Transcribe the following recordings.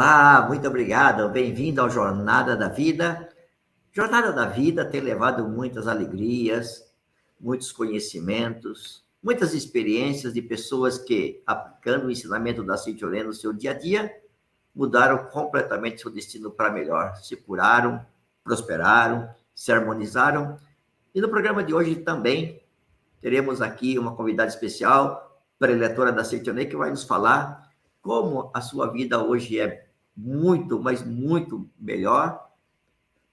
Olá, muito obrigado. Bem-vindo ao Jornada da Vida. Jornada da Vida tem levado muitas alegrias, muitos conhecimentos, muitas experiências de pessoas que, aplicando o ensinamento da Cintia Orena no seu dia a dia, mudaram completamente seu destino para melhor. Se curaram, prosperaram, se harmonizaram. E no programa de hoje também teremos aqui uma convidada especial, preletora da Cintia Orena, que vai nos falar como a sua vida hoje é muito, mas muito melhor,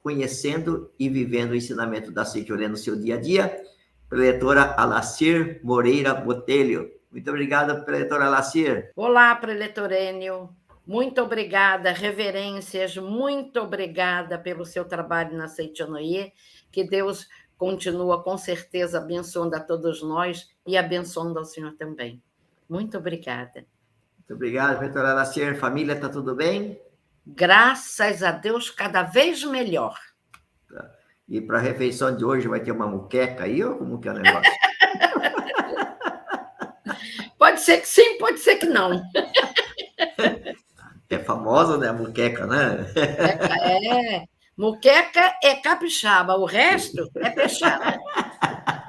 conhecendo e vivendo o ensinamento da Cintia Orena no seu dia a dia. Preletora Alacir Moreira Botelho. Muito obrigado, preletora Alacir. Olá, preletor Enio. Muito obrigada, reverências, muito obrigada pelo seu trabalho na Seitianoye. Que Deus continua, com certeza, abençoando a todos nós e abençoando ao senhor também. Muito obrigada. Muito obrigado, preletora Alacir. Família, está tudo bem? Graças a Deus, cada vez melhor. Tá. E para a refeição de hoje vai ter uma muqueca aí, ou como que é o negócio? Pode ser que sim, pode ser que não. É famosa, né, a muqueca, né? Muqueca é capixaba, o resto é peixada.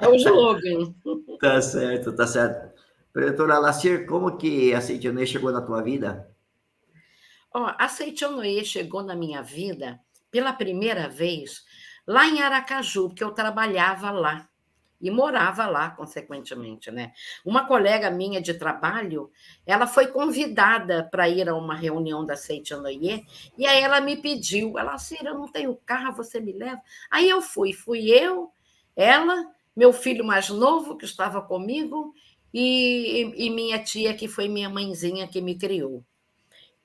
É o slogan. Tá certo, tá certo. Preletora Alacir, como que a Seitianoye chegou na tua vida? A Seitianoye chegou na minha vida pela primeira vez lá em Aracaju, porque eu trabalhava lá e morava lá, consequentemente, né? Uma colega minha de trabalho, ela foi convidada para ir a uma reunião da Seitianoye e aí ela me pediu, ela assim, eu não tenho carro, você me leva? Aí eu fui eu, ela, meu filho mais novo que estava comigo e minha tia, que foi minha mãezinha que me criou.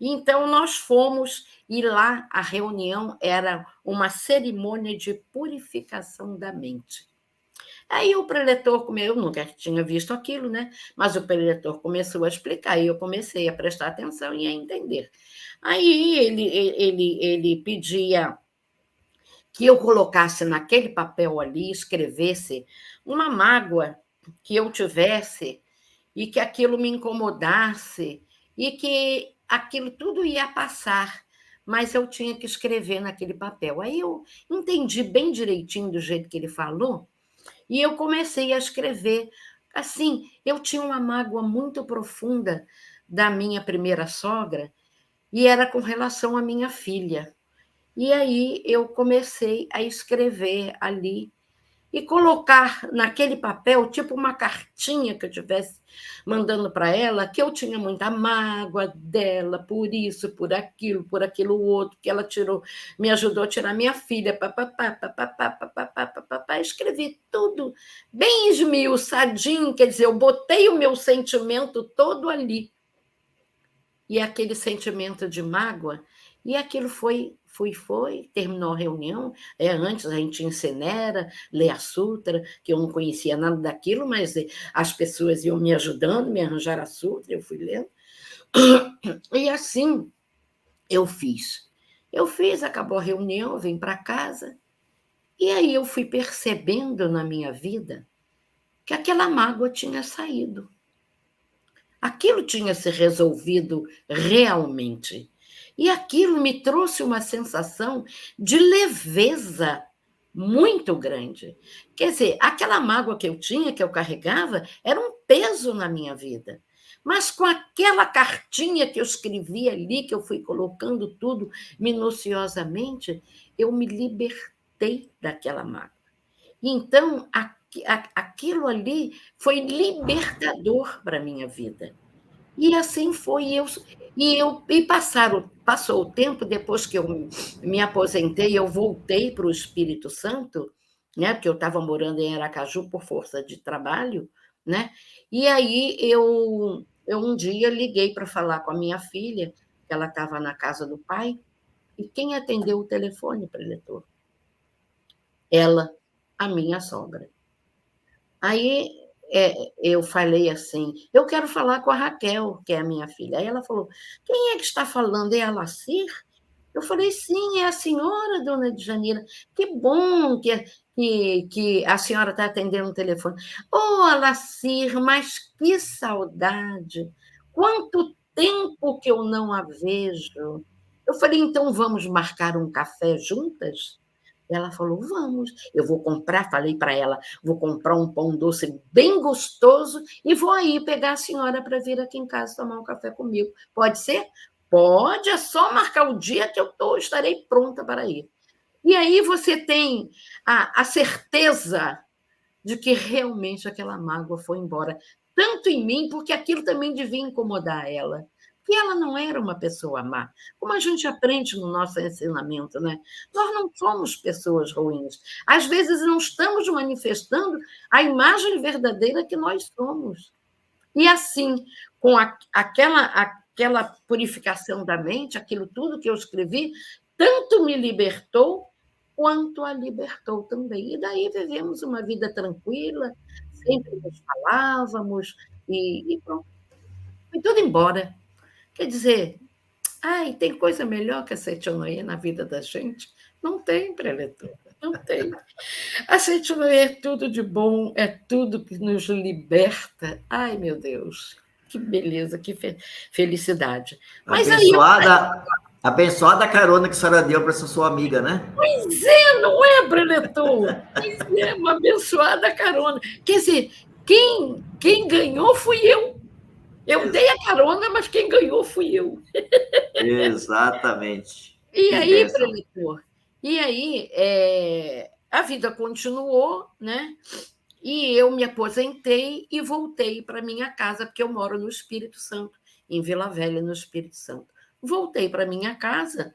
Então, nós fomos, e lá a reunião era uma cerimônia de purificação da mente. Aí o preletor, eu nunca tinha visto aquilo, né? Mas o preletor começou a explicar, e eu comecei a prestar atenção e a entender. Aí ele pedia que eu colocasse naquele papel ali, escrevesse uma mágoa que eu tivesse e que aquilo me incomodasse e que aquilo tudo ia passar, mas eu tinha que escrever naquele papel. Aí eu entendi bem direitinho do jeito que ele falou e eu comecei a escrever. Assim, eu tinha uma mágoa muito profunda da minha primeira sogra e era com relação à minha filha. E aí eu comecei a escrever ali e colocar naquele papel, tipo uma cartinha que eu estivesse mandando para ela, que eu tinha muita mágoa dela por isso, por aquilo outro, que ela tirou, me ajudou a tirar minha filha, papapá, papapá, papapá, papapá, escrevi tudo bem esmiuçadinho, quer dizer, eu botei o meu sentimento todo ali. E aquele sentimento de mágoa, e aquilo foi, terminou a reunião, antes a gente incinera, lê a sutra, que eu não conhecia nada daquilo, mas as pessoas iam me ajudando, me arranjar a sutra, eu fui lendo, e assim eu fiz. Eu fiz, acabou a reunião, eu vim para casa, e aí eu fui percebendo na minha vida que aquela mágoa tinha saído. Aquilo tinha se resolvido realmente. E aquilo me trouxe uma sensação de leveza muito grande. Quer dizer, aquela mágoa que eu tinha, que eu carregava, era um peso na minha vida. Mas com aquela cartinha que eu escrevi ali, que eu fui colocando tudo minuciosamente, eu me libertei daquela mágoa. Então, aquilo ali foi libertador para a minha vida. E assim foi. Passou o tempo, depois que eu me aposentei, eu voltei para o Espírito Santo, né, porque eu estava morando em Aracaju por força de trabalho, né? E aí eu um dia liguei para falar com a minha filha, que ela estava na casa do pai, e quem atendeu o telefone, preletor? Ela, a minha sogra. Aí eu falei assim: eu quero falar com a Raquel, que é a minha filha. Aí ela falou: quem é que está falando? É a Lacir? Eu falei: sim, é a senhora, dona Djanira. Que bom que a senhora está atendendo o telefone. Oh, Alacir, mas que saudade! Quanto tempo que eu não a vejo! Eu falei, então vamos marcar um café juntas? Ela falou, vamos. Eu vou comprar, falei para ela, vou comprar um pão doce bem gostoso e vou aí pegar a senhora para vir aqui em casa tomar um café comigo. Pode ser? Pode, é só marcar o dia que estarei pronta para ir. E aí você tem a certeza de que realmente aquela mágoa foi embora. Tanto em mim, porque aquilo também devia incomodar ela. Que ela não era uma pessoa má. Como a gente aprende no nosso ensinamento, né? Nós não somos pessoas ruins. Às vezes não estamos manifestando a imagem verdadeira que nós somos. E assim, com aquela purificação da mente, aquilo tudo que eu escrevi, tanto me libertou quanto a libertou também. E daí vivemos uma vida tranquila, sempre nos falávamos e pronto. Foi tudo embora. Quer dizer, ai, tem coisa melhor que a Seitonoye na vida da gente? Não tem, preletora, não tem. A Seitonoye é tudo de bom, é tudo que nos liberta. Ai, meu Deus, que beleza, que felicidade. Mas aí eu... Abençoada carona que a senhora deu para essa sua amiga, né? Pois é, não é, preletor? Pois é, uma abençoada carona. Quer dizer, quem ganhou fui eu. Eu dei a carona, mas quem ganhou fui eu. Exatamente. E Que aí, bênção. preletor, e aí a vida continuou, né? E eu me aposentei e voltei para minha casa, porque eu moro no Espírito Santo, em Vila Velha, no Espírito Santo. Voltei para minha casa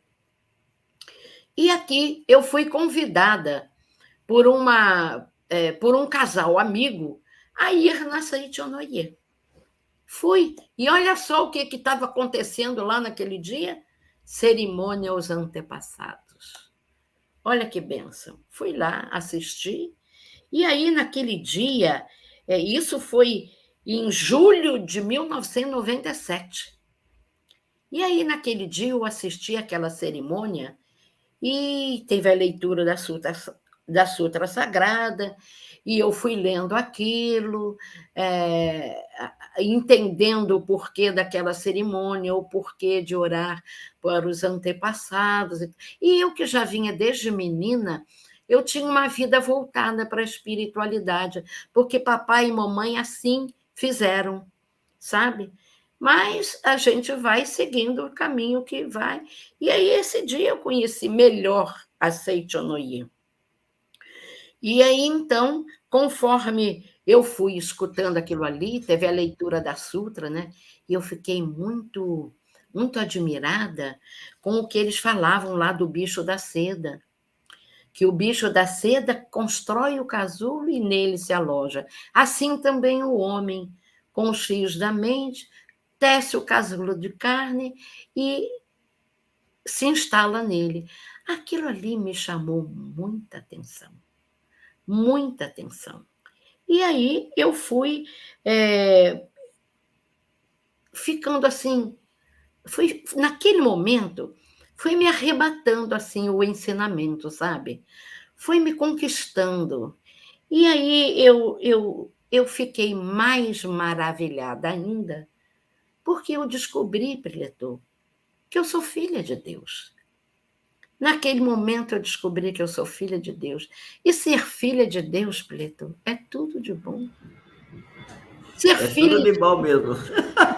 e aqui eu fui convidada por um casal amigo a ir na Seitonoye. Fui. E olha só o que estava acontecendo lá naquele dia. Cerimônia aos antepassados. Olha que bênção. Fui lá assistir. E aí, naquele dia, isso foi em julho de 1997. E aí, naquele dia, eu assisti aquela cerimônia e teve a leitura da Sutra Sagrada, e eu fui lendo aquilo, entendendo o porquê daquela cerimônia, o porquê de orar para os antepassados. E eu, que já vinha desde menina, eu tinha uma vida voltada para a espiritualidade, porque papai e mamãe assim fizeram, sabe? Mas a gente vai seguindo o caminho que vai. E aí, esse dia, eu conheci melhor a Seitonoye. E aí, então, conforme eu fui escutando aquilo ali, teve a leitura da Sutra, né? E eu fiquei muito, muito admirada com o que eles falavam lá do bicho da seda, que o bicho da seda constrói o casulo e nele se aloja. Assim também o homem, com os fios da mente, tece o casulo de carne e se instala nele. Aquilo ali me chamou muita atenção, muita atenção. E aí eu fui ficando assim, naquele momento, foi me arrebatando assim o ensinamento, sabe? Foi me conquistando. E aí eu fiquei mais maravilhada ainda, porque eu descobri, preletor, que eu sou filha de Deus. Naquele momento eu descobri que eu sou filha de Deus. E ser filha de Deus, preletor, é tudo de bom. Ser Tudo filha de de bom mesmo.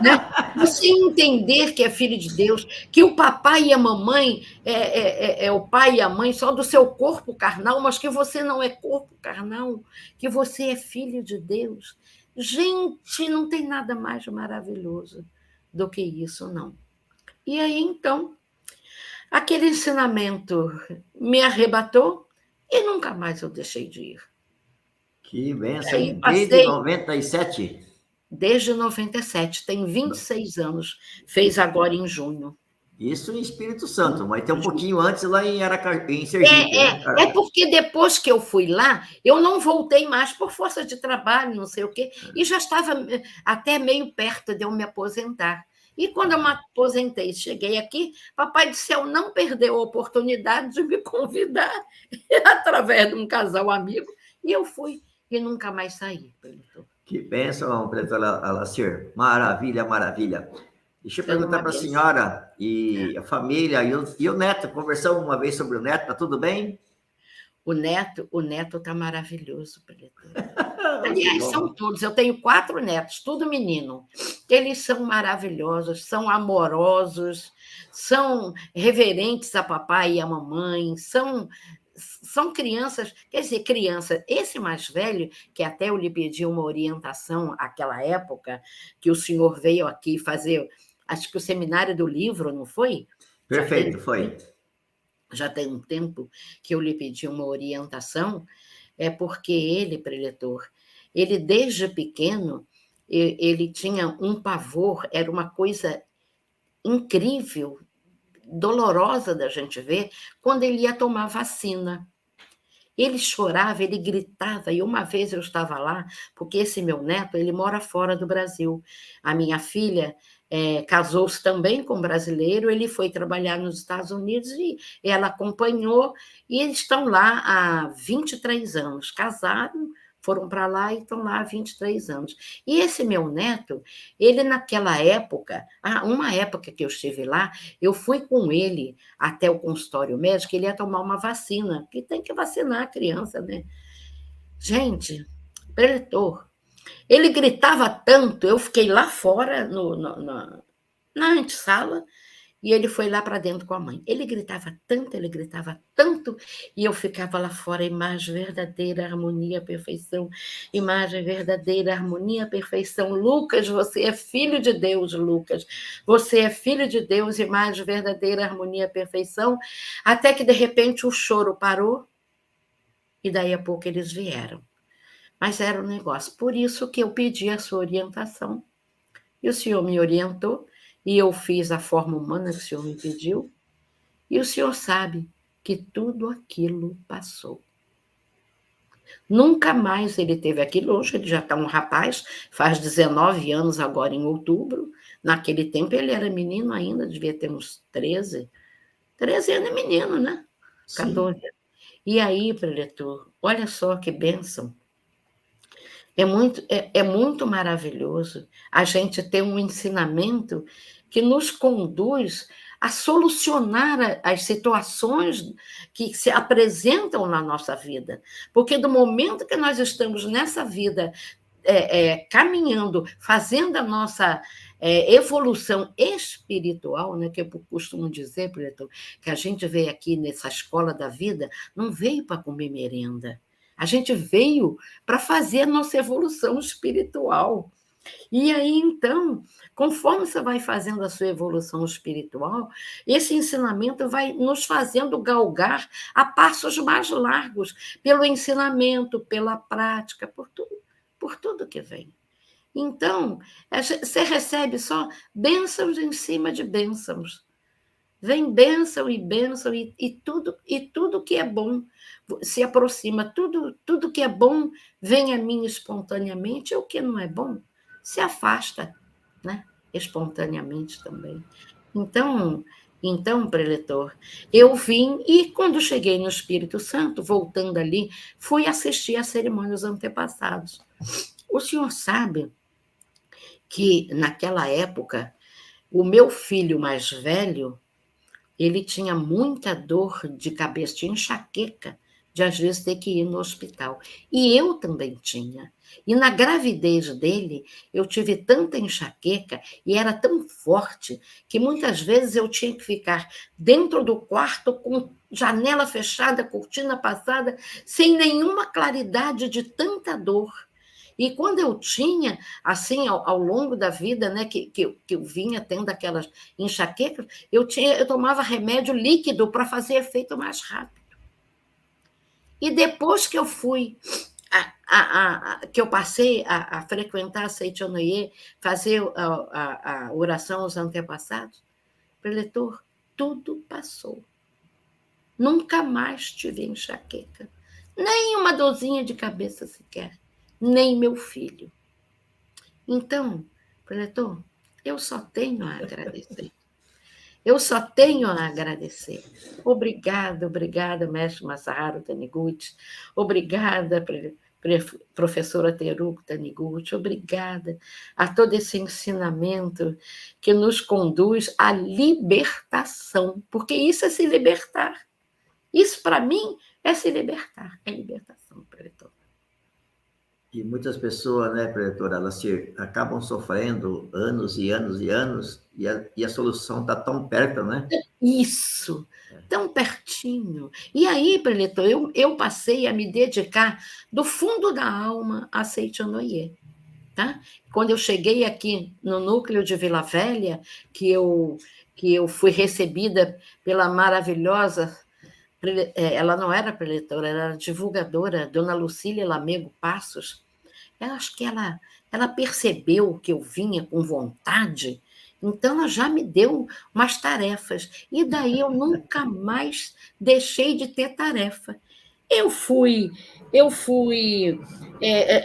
né? Você entender que é filho de Deus, que o papai e a mamãe é o pai e a mãe só do seu corpo carnal, mas que você não é corpo carnal, que você é filho de Deus. Gente, não tem nada mais maravilhoso do que isso, não. E aí, então, aquele ensinamento me arrebatou e nunca mais eu deixei de ir. Que benção, Aí hein? Desde passei 97? desde 97, tem 26 anos, fez agora em junho. Isso em Espírito Santo, mas tem um pouquinho antes lá em Sergipe, É, né? é, é porque depois que eu fui lá, eu não voltei mais por força de trabalho, não sei o quê, e já estava até meio perto de eu me aposentar. E quando eu me aposentei, cheguei aqui, Papai do Céu não perdeu a oportunidade de me convidar através de um casal amigo, e eu fui e nunca mais saí. Que bênção, professora Alacir. Maravilha, maravilha. Deixa eu sendo perguntar uma para a bênção. senhora e a família e o neto. Conversamos uma vez sobre o neto, está tudo bem? O neto está maravilhoso, preto. Que Aliás, são bom. todos. Eu tenho 4 netos, tudo menino. Eles são maravilhosos, são amorosos, são reverentes a papai e a mamãe, são crianças, quer dizer, criança. Esse mais velho, que até eu lhe pedi uma orientação naquela época, que o senhor veio aqui fazer, acho que o seminário do livro, não foi? Já tem, Perfeito, foi. já tem um tempo que eu lhe pedi uma orientação, é porque ele, preletor, ele desde pequeno, ele tinha um pavor, era uma coisa incrível, dolorosa da gente ver, quando ele ia tomar vacina. Ele chorava, ele gritava, e uma vez eu estava lá, porque esse meu neto, ele mora fora do Brasil. A minha filha casou-se também com um brasileiro, ele foi trabalhar nos Estados Unidos e ela acompanhou, e eles estão lá há 23 anos, casaram, foram para lá e estão lá há 23 anos. E esse meu neto, ele naquela época, uma época que eu estive lá, eu fui com ele até o consultório médico, ele ia tomar uma vacina, que tem que vacinar a criança, né? Gente, preletor. Ele gritava tanto, eu fiquei lá fora, na antessala, e ele foi lá para dentro com a mãe. Ele gritava tanto, e eu ficava lá fora, imagem verdadeira, harmonia, perfeição, imagem verdadeira, harmonia, perfeição. Lucas, você é filho de Deus, Lucas. Você é filho de Deus, imagem verdadeira, harmonia, perfeição. Até que, de repente, o choro parou, e daí a pouco eles vieram. Mas era um negócio. Por isso que eu pedi a sua orientação. E o senhor me orientou, e eu fiz a forma humana que o senhor me pediu, e o senhor sabe que tudo aquilo passou. Nunca mais ele teve aquilo. Hoje ele já está um rapaz, faz 19 anos agora em outubro. Naquele tempo ele era menino ainda, devia ter uns 13. 13 anos é menino, né? Sim. 14. E aí, preletor, olha só que bênção. É muito maravilhoso a gente ter um ensinamento que nos conduz a solucionar as situações que se apresentam na nossa vida. Porque do momento que nós estamos nessa vida caminhando, fazendo a nossa evolução espiritual, né, que eu costumo dizer, Preto, que a gente veio aqui nessa escola da vida, não veio para comer merenda. A gente veio para fazer a nossa evolução espiritual. E aí, então, conforme você vai fazendo a sua evolução espiritual, esse ensinamento vai nos fazendo galgar a passos mais largos, pelo ensinamento, pela prática, por tudo que vem. Então, você recebe só bênçãos em cima de bênçãos. Vem bênção e tudo que é bom se aproxima. Tudo que é bom vem a mim espontaneamente, e o que não é bom se afasta, né? Espontaneamente também. Então, então, preletor, eu vim e quando cheguei no Espírito Santo, voltando ali, fui assistir a cerimônia dos antepassados. O senhor sabe que naquela época o meu filho mais velho ele tinha muita dor de cabeça, tinha enxaqueca, de às vezes ter que ir no hospital. E eu também tinha. E na gravidez dele, eu tive tanta enxaqueca e era tão forte que muitas vezes eu tinha que ficar dentro do quarto com janela fechada, cortina passada, sem nenhuma claridade de tanta dor. E quando eu tinha, assim, ao longo da vida, né, que eu vinha tendo aquelas enxaquecas, eu tomava remédio líquido para fazer efeito mais rápido. E depois que eu fui, que eu passei a frequentar a Seichonoye, fazer a oração aos antepassados, preletor, tudo passou. Nunca mais tive enxaqueca. Nem uma dorzinha de cabeça sequer. Nem meu filho. Então, preletor, eu só tenho a agradecer. Eu só tenho a agradecer. Obrigada, mestre Masaharu Taniguchi. Obrigada professora Teruco Taniguchi, obrigada a todo esse ensinamento que nos conduz à libertação, porque isso é se libertar. Isso, para mim, é se libertar, é libertação, preletor. E muitas pessoas, né, preletora, elas acabam sofrendo anos e anos e anos, e a solução está tão perto, né? Isso, tão pertinho. E aí, preletor, eu passei a me dedicar do fundo da alma a Seiichi Onoye. Tá? Quando eu cheguei aqui no núcleo de Vila Velha, que eu fui recebida pela maravilhosa, ela não era preletora, ela era divulgadora, dona Lucília Lamego Passos. Eu acho que ela percebeu que eu vinha com vontade, então ela já me deu umas tarefas. E daí eu nunca mais deixei de ter tarefa. Eu fui,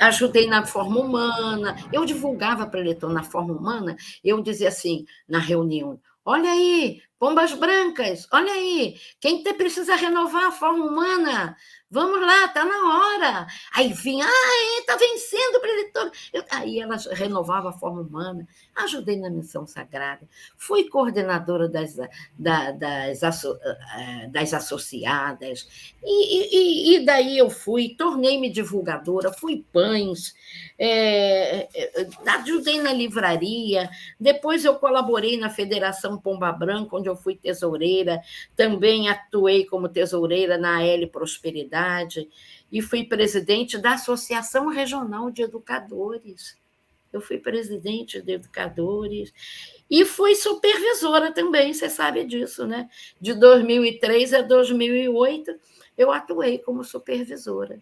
ajudei na forma humana, eu divulgava para o eleitor na forma humana, eu dizia assim, na reunião, olha aí, pombas brancas, olha aí, quem precisa renovar a forma humana? Vamos lá, está na hora. Aí vinha, está vencendo o eleitor. Aí ela renovava a forma humana, ajudei na missão sagrada, fui coordenadora das associadas, e daí eu tornei-me divulgadora, fui pães, ajudei na livraria, depois eu colaborei na Federação Pomba Branca, onde eu fui tesoureira, também atuei como tesoureira na AL Prosperidade, e fui presidente da Associação Regional de Educadores. Eu fui presidente de educadores e fui supervisora também, você sabe disso, né? De 2003 a 2008, eu atuei como supervisora.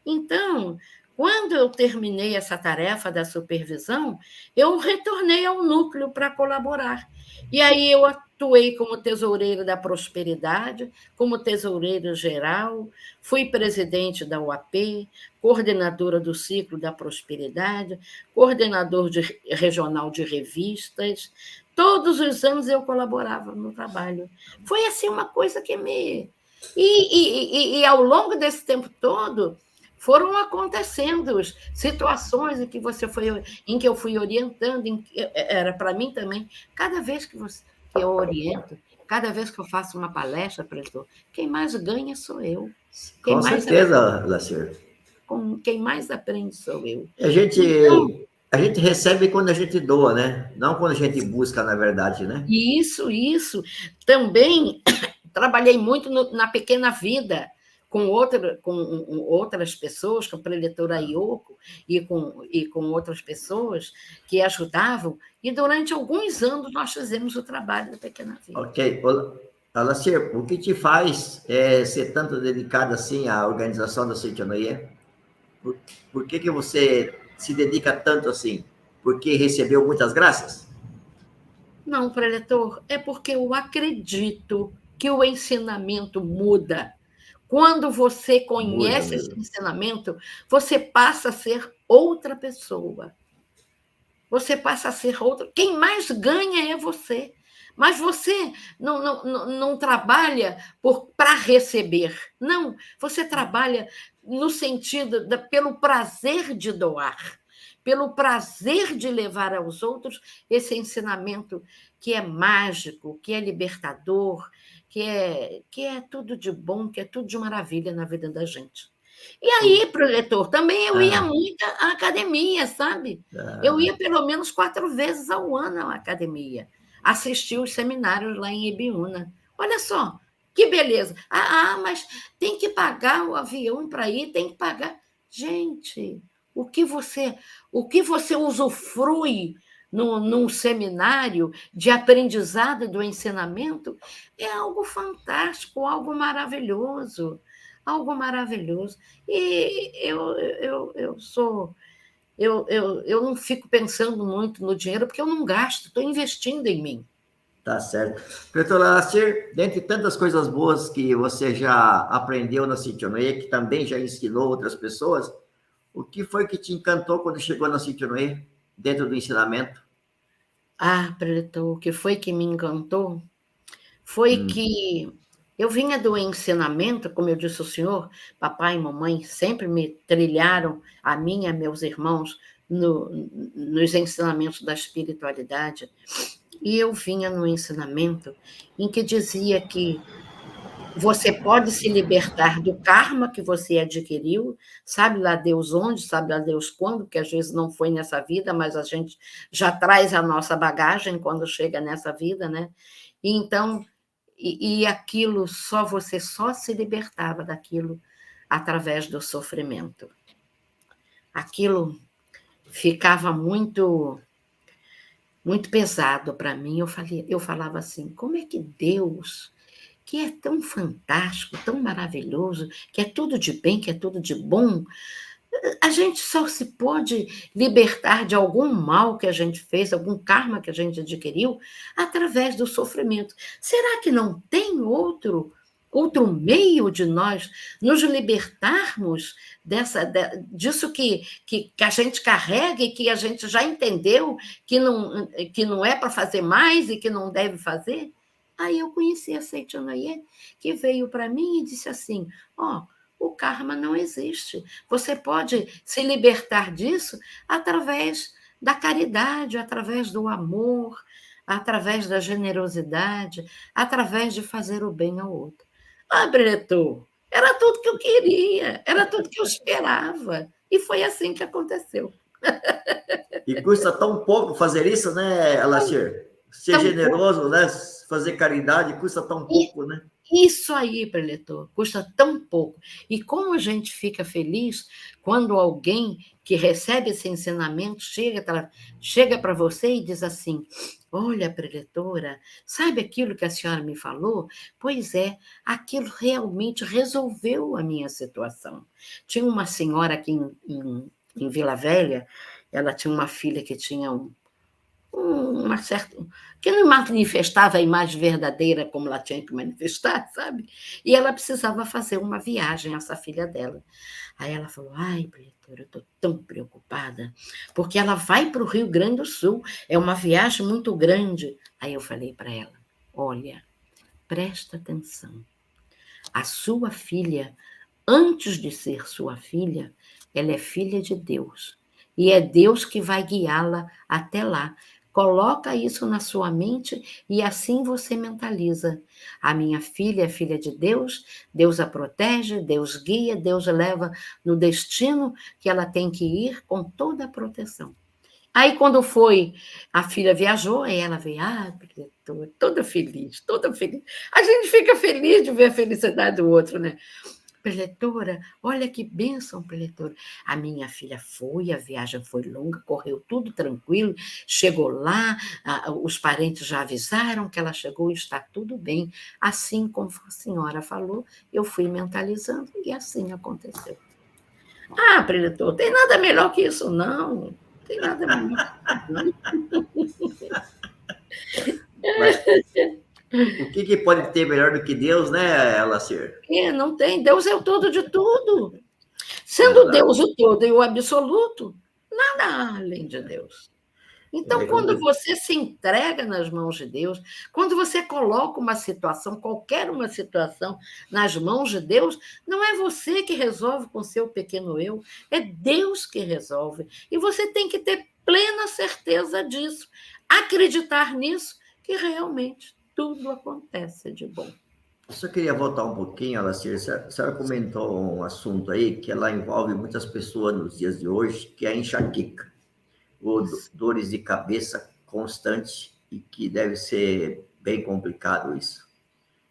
Então, quando eu terminei essa tarefa da supervisão, eu retornei ao núcleo para colaborar. E aí eu atuei como tesoureira da Prosperidade, como tesoureira geral, fui presidente da UAP, coordenadora do Ciclo da Prosperidade, coordenador regional de revistas. Todos os anos eu colaborava no trabalho. Foi assim uma coisa que me... E ao longo desse tempo todo, foram acontecendo situações em que eu fui orientando, era para mim também, cada vez que eu oriento, cada vez que eu faço uma palestra, professor, quem mais ganha sou eu. Com certeza, Lacer. Quem mais aprende sou eu. A gente recebe quando a gente doa, né? Não quando a gente busca, na verdade, né? Isso. Também trabalhei muito na Pequena Vida, com outras pessoas, com a preletora Ioko e com outras pessoas que ajudavam, e durante alguns anos nós fizemos o trabalho da Pequena Vida. Ok. Lacer, o que te faz ser tanto dedicada assim à organização da Seiichi Onoye? Por que você se dedica tanto assim? Porque recebeu muitas graças? Não, preletor, é porque eu acredito que o ensinamento muda. Quando você conhece esse ensinamento, você passa a ser outra pessoa. Você passa a ser outra. Quem mais ganha é você. Mas você não trabalha para receber. Não, você trabalha no sentido pelo prazer de doar, pelo prazer de levar aos outros esse ensinamento que é mágico, que é libertador, que é tudo de bom, que é tudo de maravilha na vida da gente. E aí, proletor, também eu ia muito à academia, sabe? Eu ia pelo menos 4 vezes ao ano à academia, assistir os seminários lá em Ibiúna. Olha só, que beleza. Mas tem que pagar o avião para ir, tem que pagar. Gente, o que você usufrui num seminário de aprendizado do ensinamento é algo fantástico, algo maravilhoso. Algo maravilhoso. E eu não fico pensando muito no dinheiro, porque eu não gasto, estou investindo em mim. Tá certo. Preletora Lacer, dentre tantas coisas boas que você já aprendeu na Seiichi Onoye, que também já ensinou outras pessoas, o que foi que te encantou quando chegou na Seiichi Onoye, dentro do ensinamento? Preletor, o que foi que me encantou foi que Eu vinha do ensinamento, como eu disse ao senhor, papai e mamãe sempre me trilharam, a mim e a meus irmãos, nos ensinamentos da espiritualidade. E eu vinha no ensinamento em que dizia que você pode se libertar do karma que você adquiriu, sabe lá Deus onde, sabe lá Deus quando, porque às vezes não foi nessa vida, mas a gente já traz a nossa bagagem quando chega nessa vida, né? E então, aquilo só você só se libertava daquilo através do sofrimento. Aquilo ficava muito pesado para mim. Eu falava assim, como é que Deus, que é tão fantástico, tão maravilhoso, que é tudo de bem, que é tudo de bom, a gente só se pode libertar de algum mal que a gente fez, algum karma que a gente adquiriu, através do sofrimento. Será que não tem outro meio de nós nos libertarmos disso que a gente carrega e que a gente já entendeu que não é para fazer mais e que não deve fazer? Aí eu conheci a Seiichi Noye, que veio para mim e disse assim, o karma não existe. Você pode se libertar disso através da caridade, através do amor, através da generosidade, através de fazer o bem ao outro. Breton, era tudo que eu queria, era tudo que eu esperava. E foi assim que aconteceu. E custa tão pouco fazer isso, né, Alacir? Ser generoso, pouco, né? Fazer caridade custa tão pouco, né? Isso aí, preletor, custa tão pouco. E como a gente fica feliz quando alguém que recebe esse ensinamento chega para você e diz assim, olha, preletora, sabe aquilo que a senhora me falou? Pois é, aquilo realmente resolveu a minha situação. Tinha uma senhora aqui em Vila Velha, ela tinha uma filha que tinha uma certa... que não manifestava a imagem verdadeira como ela tinha que manifestar, sabe? E ela precisava fazer uma viagem, essa filha dela. Aí ela falou, preletora, eu estou tão preocupada, porque ela vai para o Rio Grande do Sul, é uma viagem muito grande. Aí eu falei para ela, olha, presta atenção, a sua filha, antes de ser sua filha, ela é filha de Deus, e é Deus que vai guiá-la até lá. Coloca isso na sua mente e assim você mentaliza. A minha filha é filha de Deus, Deus a protege, Deus guia, Deus a leva no destino que ela tem que ir com toda a proteção. Aí, quando foi, a filha viajou, aí ela veio, toda feliz, toda feliz. A gente fica feliz de ver a felicidade do outro, né? Preletora, olha que bênção, preletora. A minha filha foi, a viagem foi longa, correu tudo tranquilo, chegou lá, os parentes já avisaram que ela chegou e está tudo bem. Assim como a senhora falou, eu fui mentalizando e assim aconteceu. Preletor, tem nada melhor que isso, não. Tem nada melhor que isso, não. Mas... o que pode ter melhor do que Deus, né, Alacir? Não tem. Deus é o todo de tudo. Sendo Exato. Deus o todo e o absoluto, nada além de Deus. Então, quando você se entrega nas mãos de Deus, quando você coloca uma situação, qualquer uma situação, nas mãos de Deus, não é você que resolve com o seu pequeno eu, é Deus que resolve. E você tem que ter plena certeza disso, acreditar nisso, que realmente tudo acontece de bom. Eu só queria voltar um pouquinho, Alacir. A senhora comentou um assunto aí que ela envolve muitas pessoas nos dias de hoje, que é a enxaqueca, ou dores de cabeça constante, e que deve ser bem complicado isso.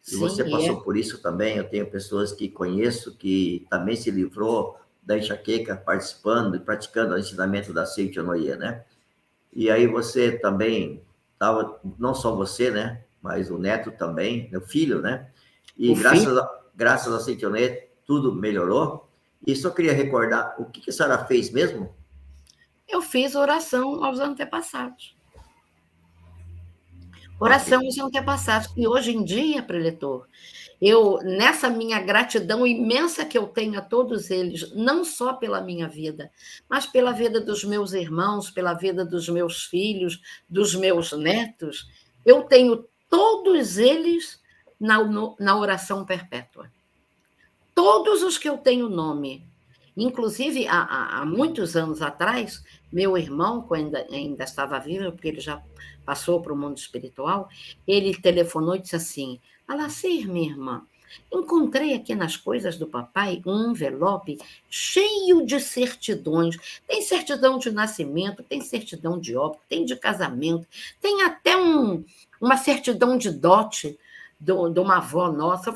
E sim, você passou por isso também. Eu tenho pessoas que conheço que também se livrou da enxaqueca participando e praticando o ensinamento da Seiichi Noye, né? E aí você também estava, não só você, né? Mas o neto também, meu filho, né? E graças a Seiichi Noye, tudo melhorou. E só queria recordar, o que a senhora fez mesmo? Eu fiz oração aos antepassados. Oração aos antepassados. E hoje em dia, preletor, nessa minha gratidão imensa que eu tenho a todos eles, não só pela minha vida, mas pela vida dos meus irmãos, pela vida dos meus filhos, dos meus netos, eu tenho todos eles na oração perpétua. Todos os que eu tenho nome, inclusive há muitos anos atrás, meu irmão, quando ainda estava vivo, porque ele já passou para o mundo espiritual, ele telefonou e disse assim: Alacir, minha irmã, encontrei aqui nas coisas do papai um envelope cheio de certidões. Tem certidão de nascimento, tem certidão de óbito, tem de casamento, tem até uma certidão de dote de uma avó nossa.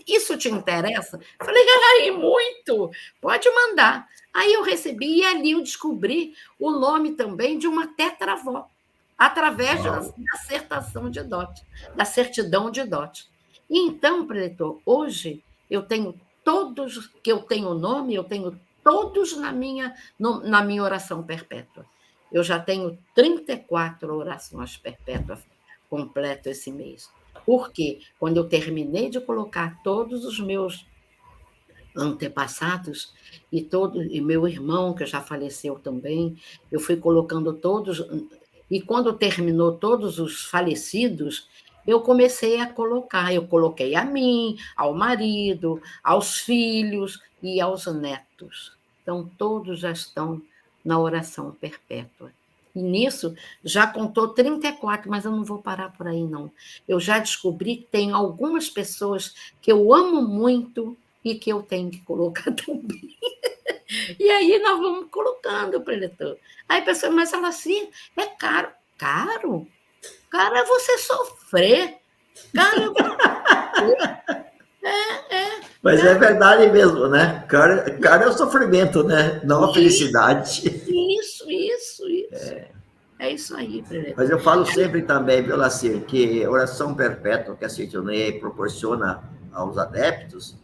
Isso te interessa? Falei, ai, muito, pode mandar. Aí eu recebi, e ali eu descobri o nome também de uma tetravó, através da certação de dote, da certidão de dote. E então, preletor, hoje eu tenho todos que eu tenho nome, eu tenho todos na minha oração perpétua. Eu já tenho 34 orações perpétuas completas esse mês. Porque quando eu terminei de colocar todos os meus antepassados e meu irmão, que já faleceu também, eu fui colocando todos, e quando terminou todos os falecidos, eu comecei a colocar, eu coloquei a mim, ao marido, aos filhos e aos netos. Então, todos já estão na oração perpétua. E nisso, já contou 34, mas eu não vou parar por aí, não. Eu já descobri que tem algumas pessoas que eu amo muito e que eu tenho que colocar também. E aí nós vamos colocando, preletor. Aí a pessoa, mas ela assim, é caro. Caro? Caro é você sofrer. Caro é você sofrer. Mas é verdade mesmo, né? Caro é o sofrimento, né? Não a felicidade. Isso. É isso aí, preletor. Mas eu falo sempre também, viu, Lacir, que a oração perpétua que a Citonei proporciona aos adeptos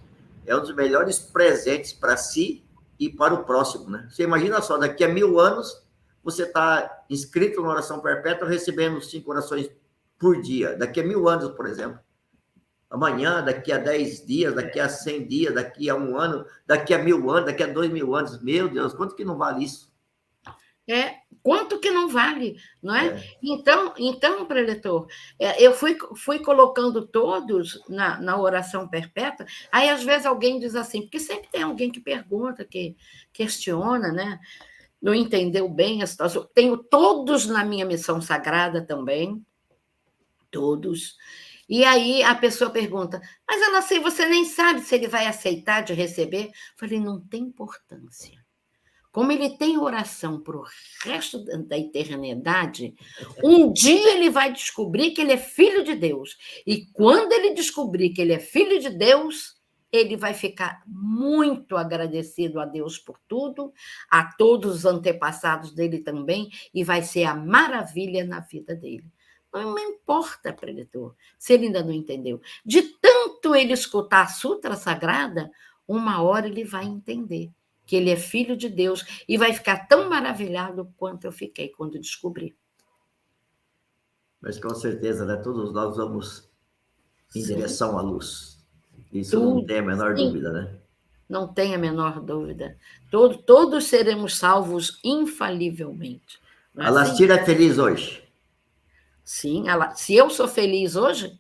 é um dos melhores presentes para si e para o próximo, né? Você imagina só, daqui a 1000 anos, você está inscrito na oração perpétua, recebendo 5 orações por dia. Daqui a 1000 anos, por exemplo. Amanhã, daqui a 10 dias, daqui a 100 dias, daqui a 1 ano, daqui a 1000 anos, daqui a 2000 anos. Meu Deus, quanto que não vale isso? Quanto que não vale, não é? Então, preletor, eu fui colocando todos na oração perpétua, aí às vezes alguém diz assim, porque sempre tem alguém que pergunta, que questiona, né? Não entendeu bem a situação. Tenho todos na minha missão sagrada também, todos. E aí a pessoa pergunta, mas eu não sei, você nem sabe se ele vai aceitar de receber? Eu falei, não tem importância. Como ele tem oração para o resto da eternidade, um dia ele vai descobrir que ele é filho de Deus. E quando ele descobrir que ele é filho de Deus, ele vai ficar muito agradecido a Deus por tudo, a todos os antepassados dele também, e vai ser a maravilha na vida dele. Não importa, preletor, se ele ainda não entendeu. De tanto ele escutar a Sutra Sagrada, uma hora ele vai entender que ele é filho de Deus e vai ficar tão maravilhado quanto eu fiquei quando descobri. Mas com certeza, né? Todos nós vamos em direção à luz. Isso Tudo, não tem a menor dúvida, né? Não tem a menor dúvida. Todos seremos salvos infalivelmente. A Lacir é feliz hoje? Sim, se eu sou feliz hoje,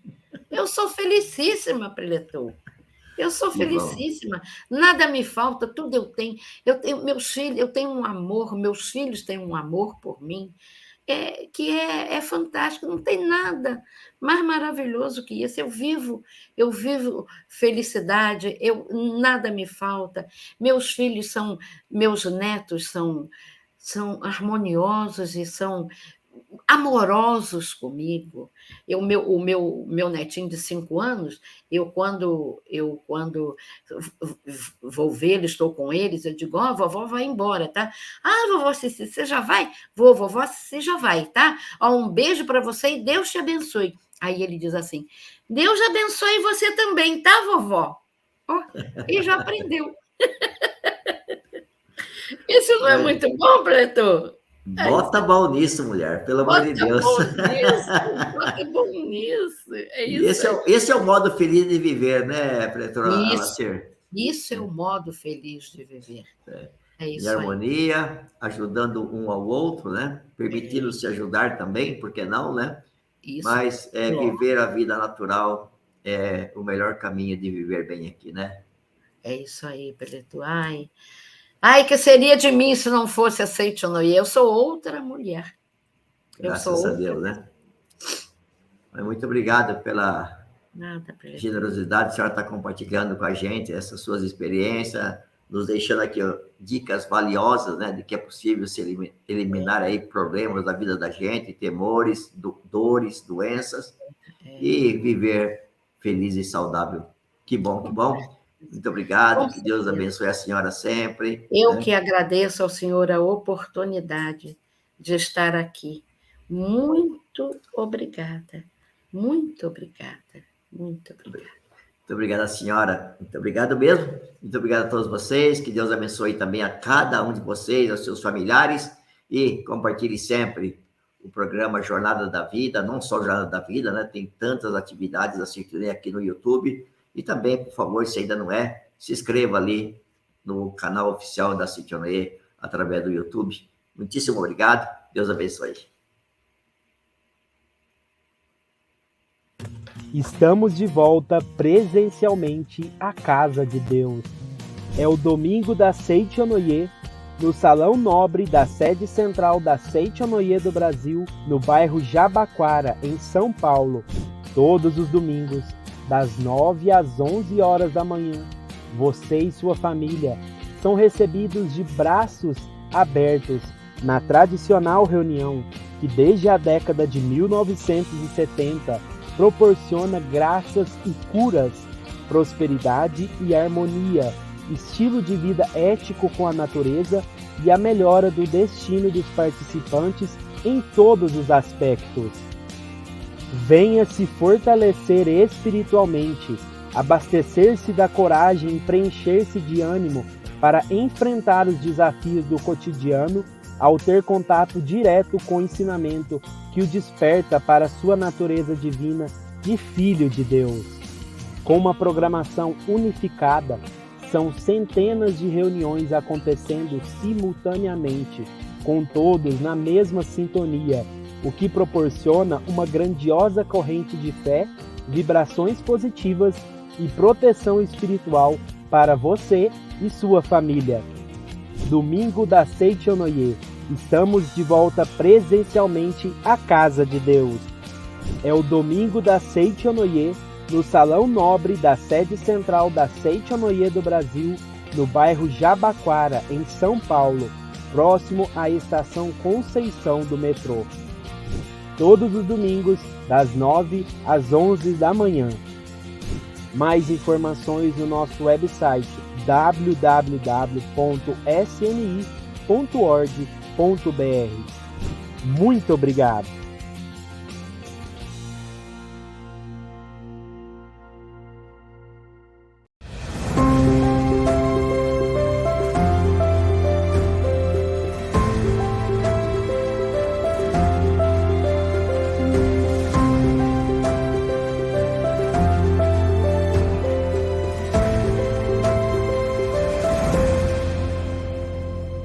eu sou felicíssima, preletor. Eu sou felicíssima, nada me falta, tudo eu tenho. Eu tenho meus filhos, eu tenho um amor, meus filhos têm um amor por mim, que é fantástico, não tem nada mais maravilhoso que isso. Eu vivo felicidade, nada me falta. Meus filhos meus netos são harmoniosos e são amorosos comigo. O meu netinho de 5 anos, quando vou vê-lo, estou com eles, eu digo, a vovó vai embora, tá? Vovó, você já vai? Vovó, você já vai, tá? Um beijo para você e Deus te abençoe. Aí ele diz assim, Deus abençoe você também, tá, vovó? Ele já aprendeu. Isso não é muito bom, Preto? Bota bom nisso, mulher, pelo amor de Deus. Bota bom nisso. É isso. Esse é o modo feliz de viver, né, Pretor Alacir? Isso é o modo feliz de viver. É isso. Em harmonia, ajudando um ao outro, né? Permitindo se ajudar também, por que não, né? Isso. Mas viver a vida natural é o melhor caminho de viver bem aqui, né? É isso aí, Pelleto. Ai, que seria de mim se não fosse a Seichonoye? Eu sou outra mulher. Graças a Deus, né? Mas muito obrigado pela generosidade. A senhora está compartilhando com a gente essas suas experiências, nos deixando aqui dicas valiosas, né, de que é possível se eliminar aí problemas da vida da gente, temores, dores, doenças, e viver feliz e saudável. Que bom, que bom. Muito obrigado, que Deus abençoe a senhora sempre. Eu que agradeço ao senhor a oportunidade de estar aqui. Muito obrigada. Muito obrigada. Muito obrigada. Muito obrigada, senhora. Muito obrigado mesmo. Muito obrigado a todos vocês. Que Deus abençoe também a cada um de vocês, aos seus familiares. E compartilhe sempre o programa Jornada da Vida, não só Jornada da Vida, né? Tem tantas atividades assim aqui no YouTube. E também, por favor, se ainda não é, se inscreva ali no canal oficial da Seichonoye através do YouTube. Muitíssimo obrigado. Deus abençoe. Estamos de volta presencialmente à Casa de Deus. É o domingo da Seichonoye, no Salão Nobre da sede central da Seichonoye do Brasil, no bairro Jabaquara, em São Paulo. Todos os domingos, das 9 às 11 horas da manhã, você e sua família são recebidos de braços abertos na tradicional reunião que desde a década de 1970 proporciona graças e curas, prosperidade e harmonia, estilo de vida ético com a natureza e a melhora do destino dos participantes em todos os aspectos. Venha se fortalecer espiritualmente, abastecer-se da coragem e preencher-se de ânimo para enfrentar os desafios do cotidiano ao ter contato direto com o ensinamento que o desperta para sua natureza divina de Filho de Deus. Com uma programação unificada, são centenas de reuniões acontecendo simultaneamente, com todos na mesma sintonia, o que proporciona uma grandiosa corrente de fé, vibrações positivas e proteção espiritual para você e sua família. Domingo da Seichonoye, estamos de volta presencialmente à Casa de Deus. É o Domingo da Seichonoye, no Salão Nobre da sede central da Seichonoye do Brasil, no bairro Jabaquara, em São Paulo, próximo à estação Conceição do metrô. Todos os domingos, das 9 às 11 da manhã. Mais informações no nosso website www.sni.org.br. Muito obrigado!